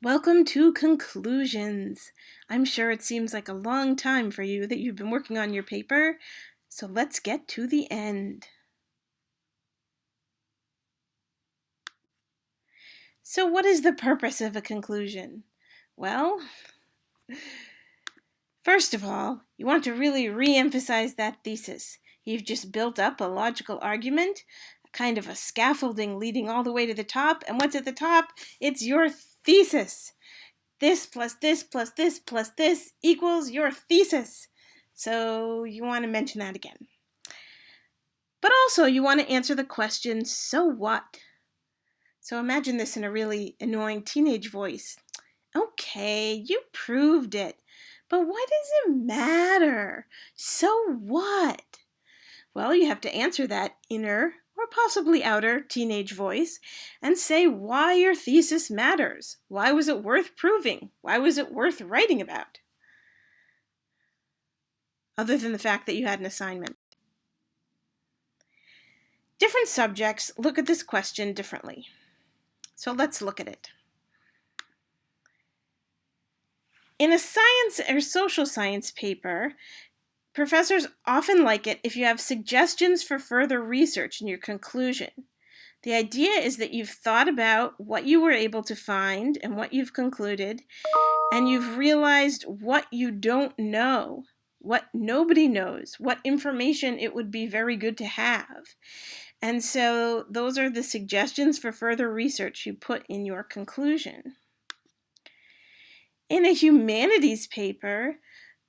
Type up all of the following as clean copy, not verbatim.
Welcome to Conclusions. I'm sure it seems like a long time for you that you've been working on your paper, so let's get to the end. So what is the purpose of a conclusion? Well, first of all, you want to really re-emphasize that thesis. You've just built up a logical argument, kind of a scaffolding leading all the way to the top, and what's at the top? It's your thesis. This plus this plus this plus this equals your thesis. So you want to mention that again. But also you want to answer the question, so what? So imagine this in a really annoying teenage voice. Okay, you proved it. But why does it matter? So what? Well, you have to answer that inner or possibly outer teenage voice and say why your thesis matters. Why was it worth proving? Why was it worth writing about? Other than the fact that you had an assignment. Different subjects look at this question differently. So let's look at it. In a science or social science paper, professors often like it if you have suggestions for further research in your conclusion. The idea is that you've thought about what you were able to find and what you've concluded, and you've realized what you don't know, what nobody knows, what information it would be very good to have. And so those are the suggestions for further research you put in your conclusion. In a humanities paper,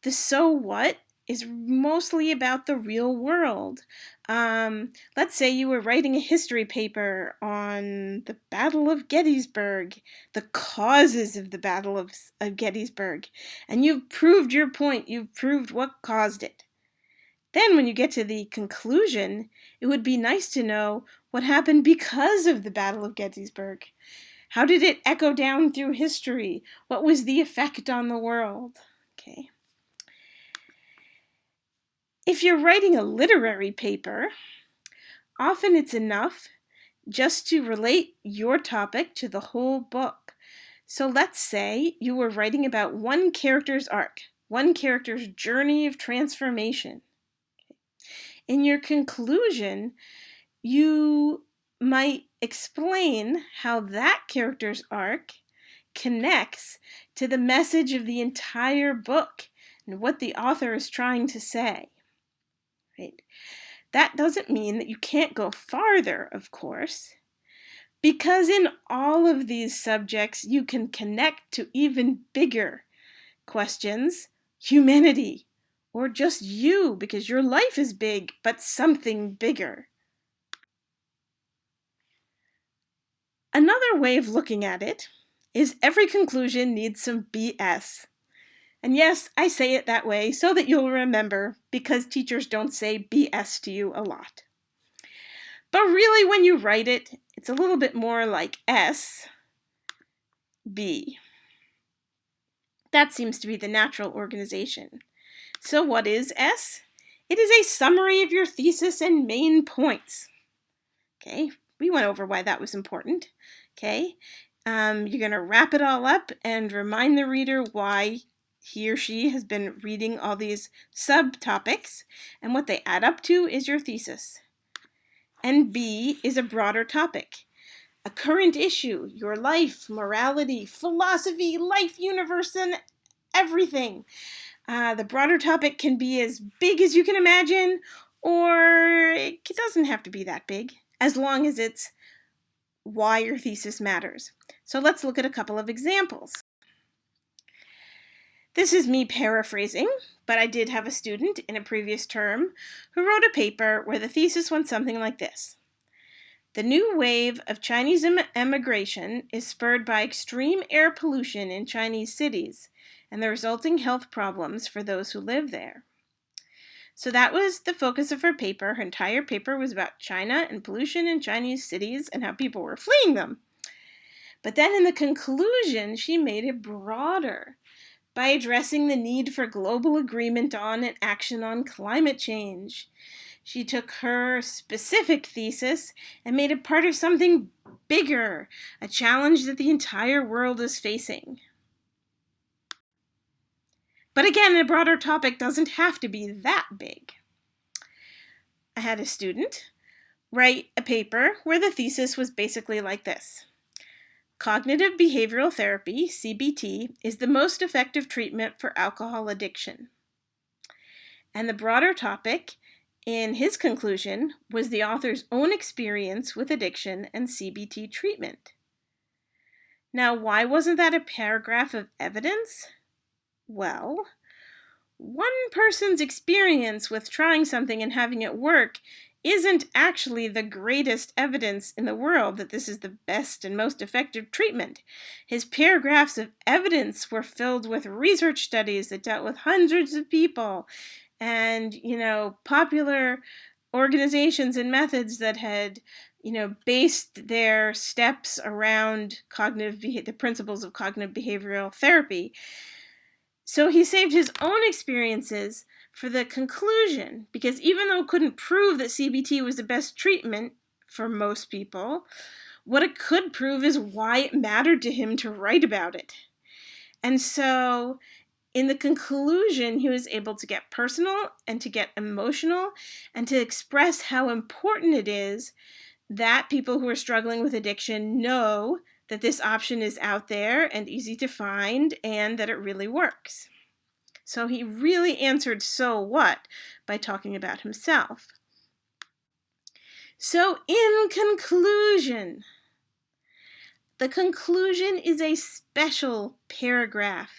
the so what is mostly about the real world. Let's say you were writing a history paper on the Battle of Gettysburg, the causes of the Battle of Gettysburg, and you've proved your point, you've proved what caused it. Then when you get to the conclusion, it would be nice to know what happened because of the Battle of Gettysburg. How did it echo down through history? What was the effect on the world? Okay. If you're writing a literary paper, often it's enough just to relate your topic to the whole book. So let's say you were writing about one character's arc, one character's journey of transformation. In your conclusion, you might explain how that character's arc connects to the message of the entire book and what the author is trying to say. Right? That doesn't mean that you can't go farther, of course, because in all of these subjects you can connect to even bigger questions, humanity, or just you, because your life is big, but something bigger. Another way of looking at it is every conclusion needs some BS. And yes, I say it that way so that you'll remember, because teachers don't say BS to you a lot. But really, when you write it, it's a little bit more like S, B. That seems to be the natural organization. So what is S? It is a summary of your thesis and main points. Okay, we went over why that was important. Okay, you're going to wrap it all up and remind the reader why he or she has been reading all these subtopics, and what they add up to is your thesis. And B is a broader topic, a current issue, your life, morality, philosophy, life, universe, and everything. The broader topic can be as big as you can imagine, or it doesn't have to be that big, as long as it's why your thesis matters. So let's look at a couple of examples. This is me paraphrasing, but I did have a student in a previous term who wrote a paper where the thesis went something like this. The new wave of Chinese emigration is spurred by extreme air pollution in Chinese cities and the resulting health problems for those who live there. So that was the focus of her paper. Her entire paper was about China and pollution in Chinese cities and how people were fleeing them. But then in the conclusion, she made it broader by addressing the need for global agreement on and action on climate change. She took her specific thesis and made it part of something bigger, a challenge that the entire world is facing. But again, a broader topic doesn't have to be that big. I had a student write a paper where the thesis was basically like this. Cognitive behavioral therapy, CBT, is the most effective treatment for alcohol addiction. And the broader topic, in his conclusion, was the author's own experience with addiction and CBT treatment. Now, why wasn't that a paragraph of evidence? Well, one person's experience with trying something and having it work isn't actually the greatest evidence in the world that this is the best and most effective treatment. His paragraphs of evidence were filled with research studies that dealt with hundreds of people and, popular organizations and methods that had, based their steps around the principles of cognitive behavioral therapy. So he saved his own experiences for the conclusion, because even though it couldn't prove that CBT was the best treatment for most people, what it could prove is why it mattered to him to write about it. And so in the conclusion, he was able to get personal and to get emotional and to express how important it is that people who are struggling with addiction know that this option is out there and easy to find and that it really works. So he really answered so what by talking about himself. So in conclusion, the conclusion is a special paragraph.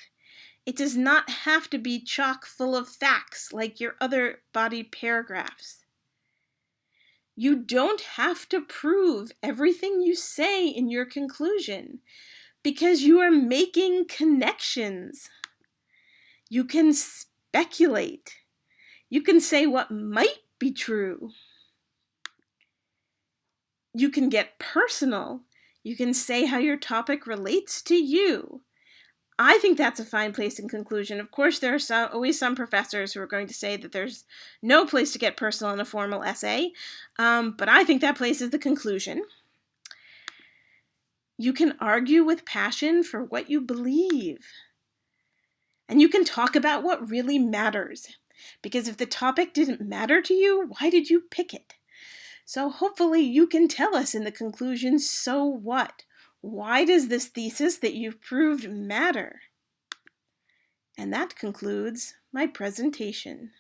It does not have to be chock full of facts like your other body paragraphs. You don't have to prove everything you say in your conclusion because you are making connections. You can speculate. You can say what might be true. You can get personal. You can say how your topic relates to you. I think that's a fine place in conclusion. Of course, there are always some professors who are going to say that there's no place to get personal in a formal essay, but I think that place is the conclusion. You can argue with passion for what you believe. And you can talk about what really matters. Because if the topic didn't matter to you, why did you pick it? So hopefully you can tell us in the conclusion, so what? Why does this thesis that you've proved matter? And that concludes my presentation.